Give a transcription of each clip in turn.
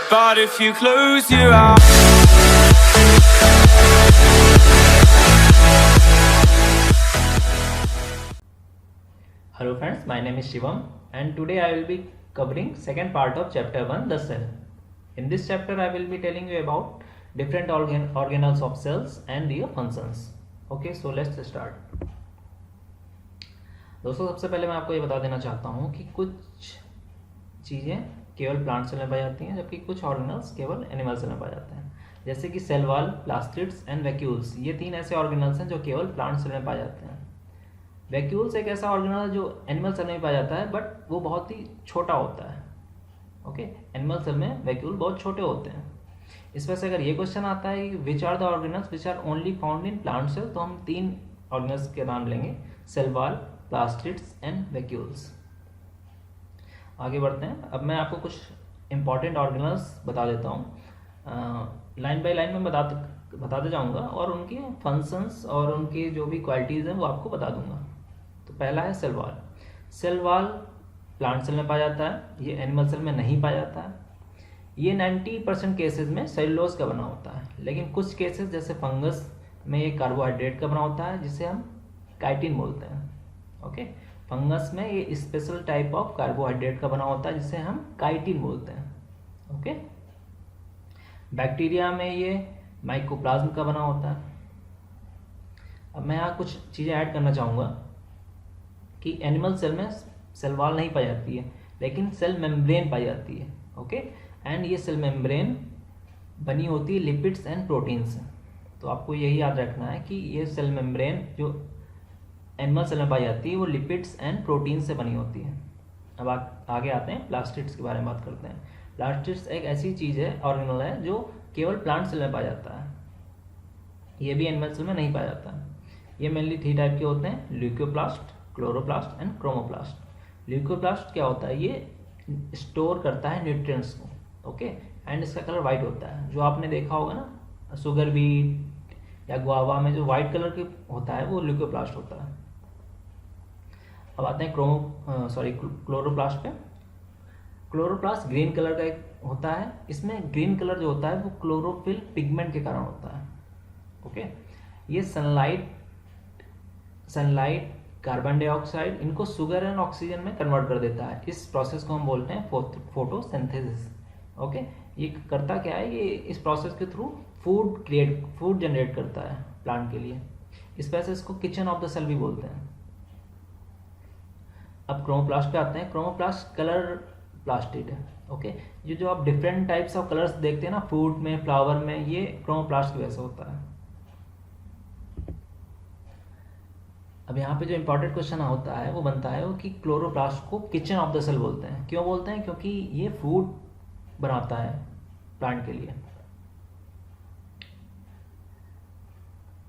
But if you close your eyes, Hello friends, my name is Shivam and today I will be covering second part of chapter 1, the cell. In this chapter I will be telling you about different organelles of cells and their functions. Okay, so let's start. दोस्तों सबसे पहले मैं आपको ये बता देना चाहता हूँ कि कुछ चीज़ें केवल प्लांट सेल में पाई जाती हैं जबकि कुछ ऑर्गेनल्स केवल एनिमल सेल में पाए जाते हैं, जैसे कि cell wall, plastids and vacuoles. ये तीन ऐसे ऑर्गेनल्स हैं जो केवल प्लांट सेल में पाए जाते हैं। वैक्यूल्स एक ऐसा ऑर्गेनल है जो एनिमल सेल में पाया जाता है बट वो बहुत ही छोटा होता है। ओके, एनिमल सेल में वैक्यूल बहुत छोटे होते हैं। इस वजह से अगर ये क्वेश्चन आता है कि which are the organelles which are only found in plant cell, तो हम तीन ऑर्गेनल्स के नाम लेंगे, cell wall, plastids and vacuoles. आगे बढ़ते हैं। अब मैं आपको कुछ इंपॉर्टेंट ऑर्गेनल्स बता देता हूँ, लाइन बाय लाइन में बताते जाऊँगा और उनके फंक्शंस और उनकी जो भी क्वालिटीज़ हैं वो आपको बता दूंगा। तो पहला है cell wall. Cell wall plant cell में पाया जाता है, ये एनिमल सेल में नहीं पाया जाता है। ये 90% केसेस में सेलुलोज का बना होता है, लेकिन कुछ केसेस जैसे फंगस में ये कार्बोहाइड्रेट का बना होता है जिसे हम काइटिन बोलते हैं। ओके, फंगस में ये स्पेशल टाइप ऑफ कार्बोहाइड्रेट का बना होता है जिसे हम काइटिन बोलते हैं। ओके, बैक्टीरिया में ये माइकोप्लाज्म का बना होता है। अब मैं यहाँ कुछ चीज़ें ऐड करना चाहूँगा कि एनिमल सेल में सेल वॉल नहीं पाई जाती है लेकिन सेल मेम्ब्रेन पाई जाती है। ओके, एंड ये सेल मेम्ब्रेन बनी होती है लिपिड्स एंड प्रोटीन से। तो आपको यही याद रखना है कि ये सेल मेम्ब्रेन जो एनिमल सेल में पाई जाती है वो लिपिड्स एंड प्रोटीन से बनी होती है। अब आगे आते हैं, प्लास्टिड्स के बारे में बात करते हैं। प्लास्टिड्स एक ऐसी चीज़ है, ऑर्गेनल है, जो केवल प्लांट सेल में पाया जाता है। ये भी एनिमल सेल में नहीं पाया जाता है। ये मेनली 3 टाइप के होते हैं, leucoplast, chloroplast and chromoplast. Leucoplast क्या होता है, ये स्टोर करता है न्यूट्रिएंट्स को। ओके, एंड इसका कलर वाइट होता है। जो आपने देखा होगा ना शुगर बीट या गुआवा में जो वाइट कलर के होता है वो ल्यूकोप्लास्ट होता है। अब आते हैं क्लोरोप्लास्ट पे। क्लोरोप्लास्ट ग्रीन कलर का एक होता है। इसमें ग्रीन कलर जो होता है वो क्लोरोफिल पिगमेंट के कारण होता है। ओके, ये सनलाइट कार्बन डाइऑक्साइड इनको शुगर एंड ऑक्सीजन में कन्वर्ट कर देता है। इस प्रोसेस को हम बोलते हैं फोटोसिंथेसिस। ओके, ये करता क्या है, ये इस प्रोसेस के थ्रू फूड जनरेट करता है प्लांट के लिए। इस वजह से इसको किचन ऑफ द सेल भी बोलते हैं। अब क्रोमोप्लास्ट पे आते हैं। क्रोमोप्लास्ट कलर प्लास्टिड है। ओके, ये जो आप डिफरेंट टाइप्स ऑफ कलर्स देखते हैं ना फ्रूट में, फ्लावर में, ये क्रोमोप्लास्ट की वजह से होता है। अब यहाँ पे जो इंपॉर्टेंट क्वेश्चन होता है वो बनता है वो कि क्लोरोप्लास्ट को किचन ऑफ द सेल बोलते हैं। क्यों बोलते हैं? क्योंकि ये फूड बनाता है प्लांट के लिए।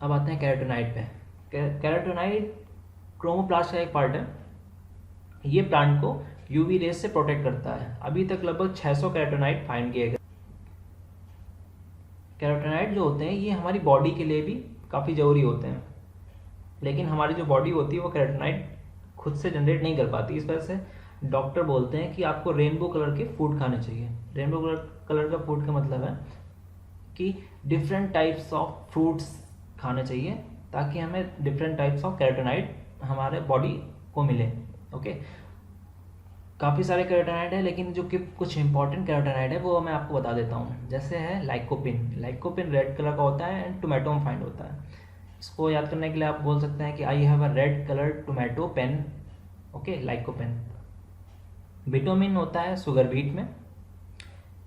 अब आते हैं कैरोटीनॉइड पे। कैरोटीनॉइड क्रोमोप्लास्ट का एक पार्ट है। ये प्लांट को यूवी रेस से प्रोटेक्ट करता है। अभी तक लगभग 600 कैरोटीनॉइड फाइंड किए गए। कैरोटीनॉइड जो होते हैं ये हमारी बॉडी के लिए भी काफ़ी ज़रूरी होते हैं, लेकिन हमारी जो बॉडी होती है वो कैरोटीनॉइड खुद से जनरेट नहीं कर पाती। इस वजह से डॉक्टर बोलते हैं कि आपको रेनबो कलर के फूड खाने चाहिए। रेनबो कलर का फूड का मतलब है कि डिफरेंट टाइप्स ऑफ फ्रूट्स खाने चाहिए ताकि हमें डिफरेंट टाइप्स ऑफ कैरोटीनॉइड हमारे बॉडी को मिले। ओके, काफ़ी सारे कैरोटीनॉइड है लेकिन जो कि कुछ इंपॉर्टेंट कैरोटीनॉइड है वो मैं आपको बता देता हूँ। जैसे है लाइकोपिन। लाइकोपिन रेड कलर का होता है एंड टोमेटो में फाइंड होता है। इसको याद करने के लिए आप बोल सकते हैं कि I have a red colour tomato pen. Okay, lycopene. Vitamin होता है शुगर बीट में,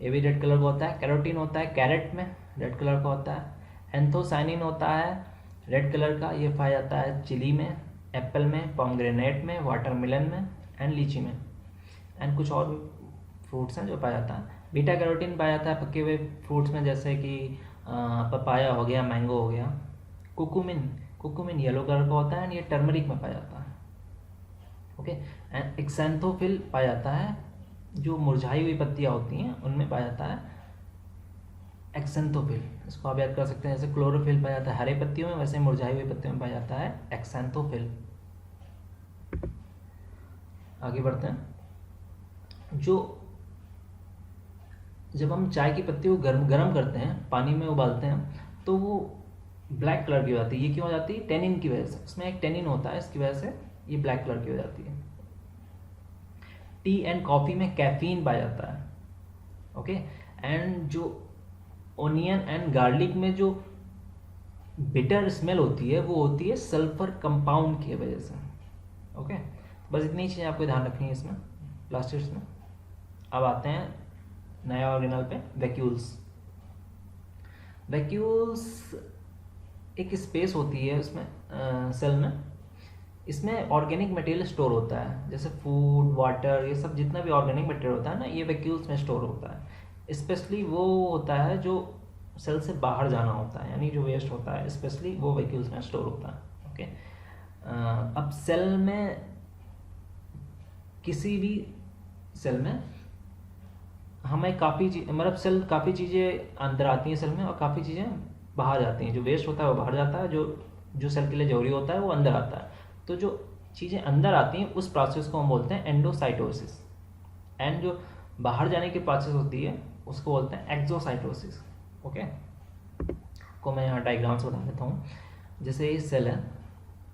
ये भी रेड कलर का होता है। कैरोटीन होता है कैरेट में, रेड कलर का होता है। एंथोसाइनिन होता है रेड कलर का, ये पाया जाता है चिली में, एप्पल में, पोमेग्रेनेट में, वाटरमेलन में एंड लीची में। एंड कुछ और भी फ्रूट्स हैं जो पाया जाता है। बीटा कैरोटीन पाया जाता है पके हुए फ्रूट्स में, जैसे कि पपाया हो गया, मैंगो हो गया। कुकुमिन येलो कलर का होता है एंड ये टर्मरिक में पाया जाता है। ओके, एंड एक्सेंथोफिल पाया जाता है, जो मुरझाई हुई पत्तियाँ होती हैं उनमें पाया जाता है एक्सेंथोफिल। इसको आप याद कर सकते हैं, जैसे क्लोरोफिल पाया जाता है हरे पत्तियों में, वैसे मुरझाई हुई पत्तियों में पाया जाता है एक्सेंथोफिल। आगे बढ़ते हैं। जो जब हम चाय की पत्ती को गर्म करते हैं, पानी में उबालते हैं, तो वो ब्लैक कलर की हो जाती है। ये क्यों हो जाती है? टेनिन की वजह से। उसमें एक टेनिन होता है, इसकी वजह से ये ब्लैक कलर की हो जाती है। टी एंड कॉफ़ी में कैफीन पाया जाता है। ओके, एंड जो ओनियन एंड गार्लिक में जो बिटर स्मेल होती है, वो होती है सल्फर कंपाउंड की वजह से। ओके, बस इतनी चीज़ें आपको ध्यान रखनी है इसमें, प्लास्टिक्स में। अब आते हैं नया ऑर्गेनल पे, वैक्यूल्स। वैक्यूल्स एक स्पेस होती है उसमें, सेल में। इसमें ऑर्गेनिक मटेरियल स्टोर होता है, जैसे फूड, वाटर, ये सब जितना भी ऑर्गेनिक मटेरियल होता है ना, ये वैक्यूल्स में स्टोर होता है। स्पेशली वो होता है जो सेल से बाहर जाना होता है, यानी जो वेस्ट होता है, स्पेशली वो वैक्यूल्स में स्टोर होता है। ओके, अब सेल में, किसी भी सेल में हमें मतलब सेल काफ़ी चीज़ें अंदर आती हैं सेल में, और काफ़ी चीज़ें बाहर जाती हैं। जो वेस्ट होता है वो बाहर जाता है, जो सेल के लिए जरूरी होता है वो अंदर आता है। तो जो चीज़ें अंदर आती हैं उस प्रोसेस को हम बोलते हैं एंडोसाइटोसिस, एंड जो बाहर जाने की प्रोसेस होती है उसको बोलते हैं एक्सोसाइटोसिस। ओके, को मैं यहाँ डायग्राम से बता देता हूँ। जैसे ये सेल है,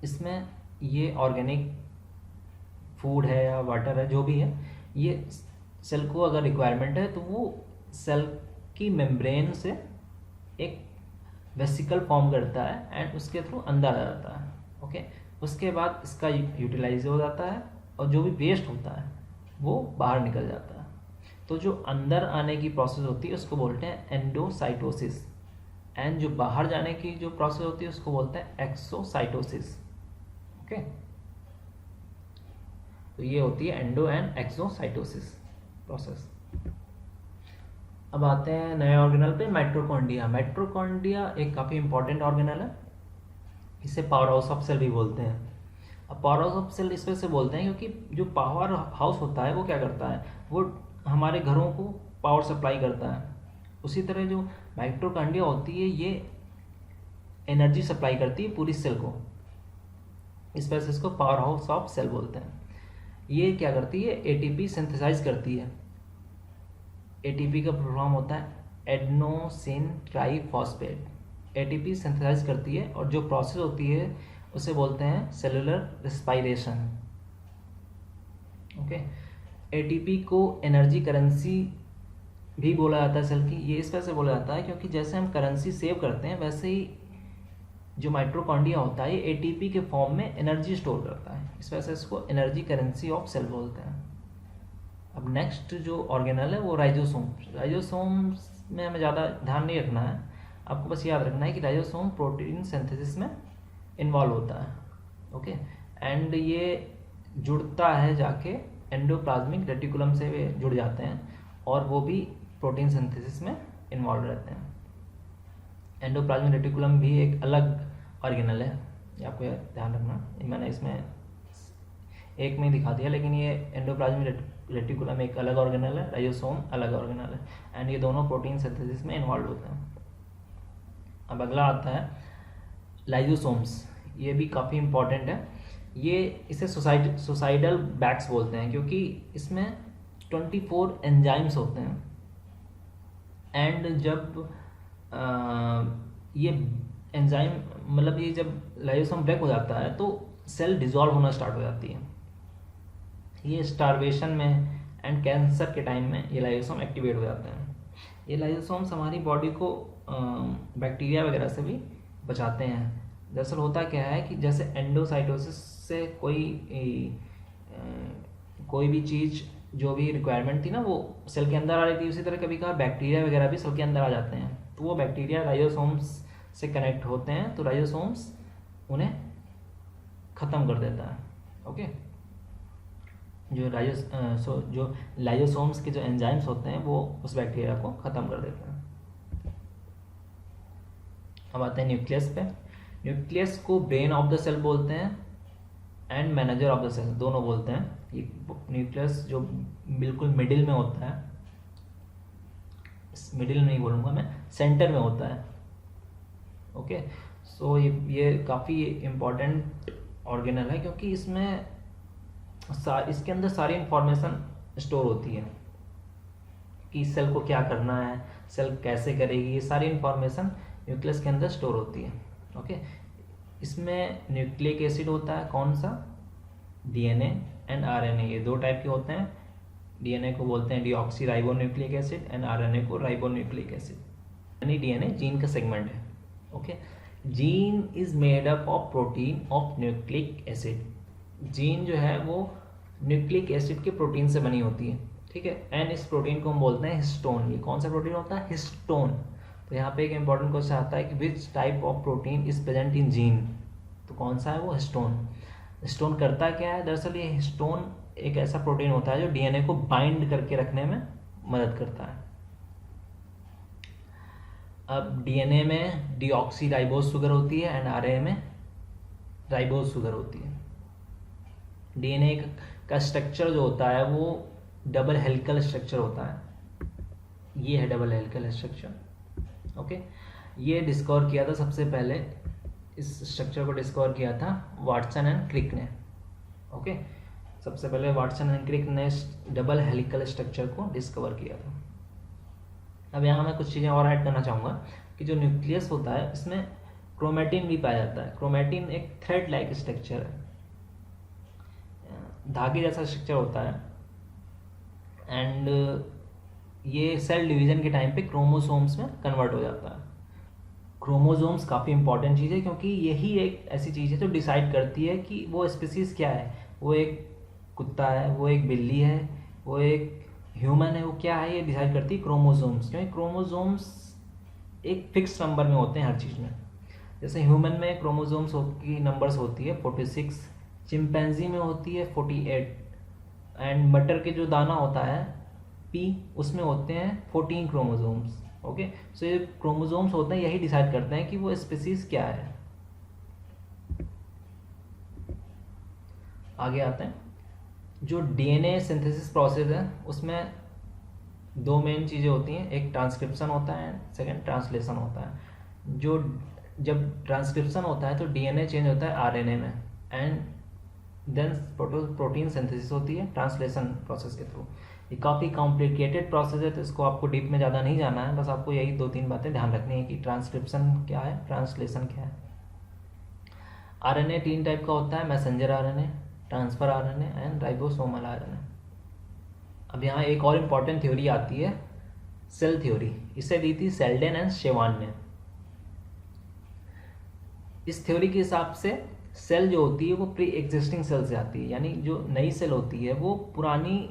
इसमें ये ऑर्गेनिक फूड है या वाटर है, जो भी है, ये सेल को अगर रिक्वायरमेंट है तो वो सेल की मेम्ब्रेन से एक वेसिकल फॉर्म करता है एंड उसके थ्रू अंदर आ जाता है। ओके, उसके बाद इसका यूटिलाइज हो जाता है, और जो भी वेस्ट होता है वो बाहर निकल जाता है। तो जो अंदर आने की प्रोसेस होती है उसको बोलते हैं एंडोसाइटोसिस, एंड जो बाहर जाने की जो प्रोसेस होती है उसको बोलते हैं एक्सोसाइटोसिस। ओके, तो ये होती है एंडो एंड एक्सोसाइटोसिस प्रोसेस। अब आते हैं नए ऑर्गेनल पे, माइटोकॉन्ड्रिया। माइटोकॉन्ड्रिया एक काफ़ी इंपॉर्टेंट ऑर्गेनल है, इसे पावर हाउस ऑफ सेल भी बोलते हैं। अब पावर हाउस ऑफ सेल इस वजह से बोलते हैं क्योंकि जो पावर हाउस होता है वो क्या करता है, वो हमारे घरों को पावर सप्लाई करता है। उसी तरह जो माइटोकॉन्ड्रिया होती है ये एनर्जी सप्लाई करती है पूरी सेल को, इस वजह से इसको पावर हाउस ऑफ सेल बोलते हैं। ये क्या करती है, एटीपी सिंथेसाइज करती है। एटीपी का फॉर्म होता है एडेनोसिन ट्राइफॉस्फेट। एटीपी सिंथेसाइज करती है, और जो प्रोसेस होती है उसे बोलते हैं सेलुलर रेस्पिरेशन। ओके, एटीपी को एनर्जी करेंसी भी बोला जाता है सेल की। ये इस वजह से बोला जाता है क्योंकि जैसे हम करेंसी सेव करते हैं, वैसे ही जो माइटोकॉन्ड्रिया होता है ये एटीपी के फॉर्म में एनर्जी स्टोर करता है, इस वजह से इसको एनर्जी करेंसी ऑफ सेल बोलते हैं। अब नेक्स्ट जो ऑर्गेनल है वो राइजोसोम्स। राइजोसोम्स में हमें ज़्यादा ध्यान नहीं रखना है, आपको बस याद रखना है कि राइजोसोम प्रोटीन सिंथेसिस में इन्वॉल्व होता है। ओके, एंड ये जुड़ता है जाके एंडोप्लाज्मिक रेटिकुलम से वे जुड़ जाते हैं, और वो भी प्रोटीन सिंथेसिस में इन्वॉल्व रहते हैं। एंडोप्लाज्मिक रेटिकुलम भी एक अलग ऑर्गेनल है, ये आपको ध्यान रखना। मैंने इसमें एक में ही दिखा दिया, लेकिन ये एंडोप्लाज्मिक रेटिकुलम एक अलग ऑर्गेनल है, राइजोसोम अलग ऑर्गेनल है, एंड ये दोनों प्रोटीन सिंथेसिस में इन्वॉल्व होते हैं। अब अगला आता है लाइजोसोम्स। ये भी काफ़ी इंपॉर्टेंट है। ये इसे सुसाइडल बैग्स बोलते हैं क्योंकि इसमें 24 एंजाइम्स होते हैं, एंड जब ये एंजाइम मतलब ये जब लाइजोसोम ब्रेक हो जाता है तो सेल डिसॉल्व होना स्टार्ट हो जाती है। ये स्टारवेशन में एंड कैंसर के टाइम में ये लाइजोसोम एक्टिवेट हो जाते हैं। ये लाइजोसोम्स हमारी बॉडी को बैक्टीरिया वगैरह से भी बचाते हैं। दरअसल होता क्या है कि जैसे एंडोसाइटोसिस से कोई भी चीज़ जो भी रिक्वायरमेंट थी ना वो सेल के अंदर आ रही थी, उसी तरह कभी कभार बैक्टीरिया वगैरह भी सेल के अंदर आ जाते हैं, तो वो बैक्टीरिया राइजोसोम्स से कनेक्ट होते हैं, तो राइजोसोम्स उन्हें ख़त्म कर देता है। ओके, जो लाइजोसोम्स के जो एंजाइम्स होते हैं वो उस बैक्टीरिया को ख़त्म कर देते हैं। अब आते हैं न्यूक्लियस पे। न्यूक्लियस को ब्रेन ऑफ द सेल बोलते हैं and manager of the cell, दोनों बोलते हैं। ये न्यूक्लियस जो बिल्कुल मिडिल में होता है, मिडिल नहीं बोलूँगा मैं, सेंटर में होता है। ओके, सो ये काफ़ी इम्पोर्टेंट ऑर्गेनल है क्योंकि इसके अंदर सारी इंफॉर्मेशन स्टोर होती है कि सेल को क्या करना है, सेल कैसे करेगी, ये सारी इंफॉर्मेशन न्यूक्लियस के अंदर स्टोर होती है। ओके, इसमें न्यूक्लिक एसिड होता है, कौन सा, डीएनए एंड आरएनए, ये 2 टाइप के होते हैं। डीएनए को बोलते हैं deoxy ribo nucleic acid and RNA को राइबो न्यूक्लिक एसिड। यानी डीएनए जीन का सेगमेंट है। Okay, gene is made up of protein of nucleic acid. Gene जो है वो न्यूक्लिक एसिड के प्रोटीन से बनी होती है, ठीक है। एंड इस प्रोटीन को हम बोलते हैं हिस्टोन। ये कौन सा प्रोटीन होता है, हिस्टोन। तो यहाँ पे एक इंपॉर्टेंट क्वेश्चन आता है कि which type of protein is present in gene, तो कौन सा है वो, हिस्टोन। हिस्टोन करता क्या है, दरअसल ये हिस्टोन एक ऐसा प्रोटीन होता है जो डीएनए को बाइंड करके रखने में मदद करता है। अब डीएनए में डीऑक्सी राइबोज शुगर होती है एंड आरएनए में राइबोज शुगर होती है। डीएनए का स्ट्रक्चर जो होता है वो डबल हेलिकल स्ट्रक्चर होता है, ये है डबल हेलिकल स्ट्रक्चर। ओके, ये डिस्कवर किया था सबसे पहले, इस स्ट्रक्चर को डिस्कवर किया था वाटसन एंड क्रिक ने। ओके, सबसे पहले वाटसन एंड क्रिक ने डबल हेलिकल स्ट्रक्चर को डिस्कवर किया था। अब यहाँ मैं कुछ चीज़ें और ऐड करना चाहूँगा कि जो न्यूक्लियस होता है इसमें क्रोमेटिन भी पाया जाता है। क्रोमेटिन एक थ्रेड लाइक स्ट्रक्चर है, धागे जैसा स्ट्रक्चर होता है। एंड ये सेल डिवीजन के टाइम पे क्रोमोसोम्स में कन्वर्ट हो जाता है। क्रोमोसोम्स काफ़ी इंपॉर्टेंट चीज़ है क्योंकि यही एक ऐसी चीज़ है जो डिसाइड करती है कि वो स्पीसीज क्या है, वो एक कुत्ता है, वो एक बिल्ली है, वो एक ह्यूमन है, वो क्या है, ये डिसाइड करती है क्रोमोसोम्स। क्योंकि क्रोमोसोम्स एक फिक्स नंबर में होते हैं हर चीज़ में। जैसे ह्यूमन में क्रोमोसोम्स की नंबर्स होती है 46, चिंपैंजी में होती है 48, एंड मटर के जो दाना होता है पी, उसमें होते हैं 14 क्रोमोसोम्स। ओके, सो ये क्रोमोसोम्स होते हैं, यही डिसाइड करते हैं कि वो स्पीसीज क्या है। आगे आते हैं, जो डीएनए सिंथेसिस प्रोसेस है उसमें 2 मेन चीज़ें होती हैं, एक ट्रांसक्रिप्शन होता है, सेकंड ट्रांसलेशन होता है। जो जब ट्रांसक्रिप्शन होता है तो डीएनए चेंज होता है आरएनए में, एंड देन प्रोटीन सिंथेसिस होती है ट्रांसलेशन प्रोसेस के थ्रू। ये काफ़ी कॉम्प्लिकेटेड प्रोसेस है, तो इसको आपको डीप में ज़्यादा नहीं जाना है, बस आपको यही 2-3 बातें ध्यान रखनी है कि ट्रांसक्रिप्शन क्या है, ट्रांसलेशन क्या है। आरएनए 3 टाइप का होता है, messenger RNA, transfer RNA and ribosomal RNA. अब यहाँ एक और इम्पॉर्टेंट थ्योरी आती है, सेल थ्योरी। इसे दी थी सेल्डेन एंड शेवान ने। इस थ्योरी के हिसाब से सेल जो होती है वो प्री एग्जिस्टिंग सेल से आती है, यानी जो नई सेल होती है वो पुरानी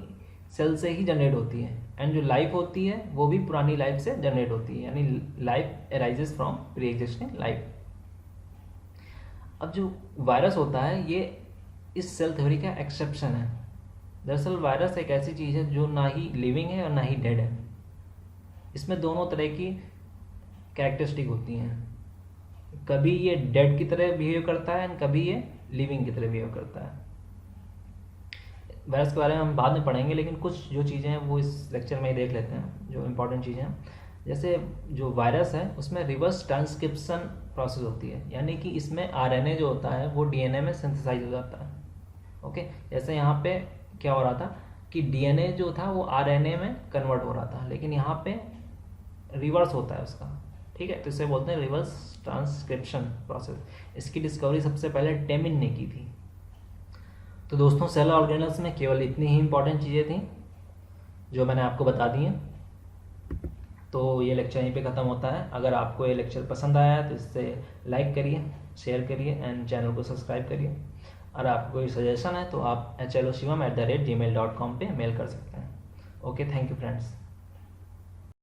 सेल से ही जनरेट होती है, एंड जो लाइफ होती है वो भी पुरानी लाइफ से जनरेट होती है, यानी life arises from pre existing life. अब जो वायरस होता है ये इस सेल थ्योरी का एक्सेप्शन है। दरअसल वायरस एक ऐसी चीज़ है जो ना ही लिविंग है और ना ही डेड है। इसमें दोनों तरह की कैरेक्टरिस्टिक होती हैं, कभी ये डेड की तरह बिहेव करता है एंड कभी ये लिविंग की तरह बिहेव करता है। वायरस के बारे में हम बाद में पढ़ेंगे, लेकिन कुछ जो चीज़ें हैं वो इस लेक्चर में ही देख लेते हैं, जो इम्पोर्टेंट चीज़ें हैं। जैसे जो वायरस है उसमें रिवर्स ट्रांसक्रिप्शन प्रोसेस होती है, यानी कि इसमें आरएनए जो होता है वो डीएनए में सिंथेसाइज हो जाता है। ओके, जैसे यहाँ पे क्या हो रहा था कि डीएनए जो था वो आरएनए में कन्वर्ट हो रहा था, लेकिन यहाँ पे रिवर्स होता है उसका, ठीक है। तो इसे बोलते हैं रिवर्स ट्रांसक्रिप्शन प्रोसेस। इसकी डिस्कवरी सबसे पहले टेमिन ने की थी। तो दोस्तों, सेल ऑर्गेनल्स में केवल इतनी ही इंपॉर्टेंट चीज़ें थी जो मैंने आपको बता दी हैं। तो ये लेक्चर यहीं पे ख़त्म होता है। अगर आपको ये लेक्चर पसंद आया तो इससे लाइक करिए, शेयर करिए एंड चैनल को सब्सक्राइब करिए। और आपको कोई सजेशन है तो आप hlo shivam@gmail.com पे मेल कर सकते हैं। Okay, thank you friends.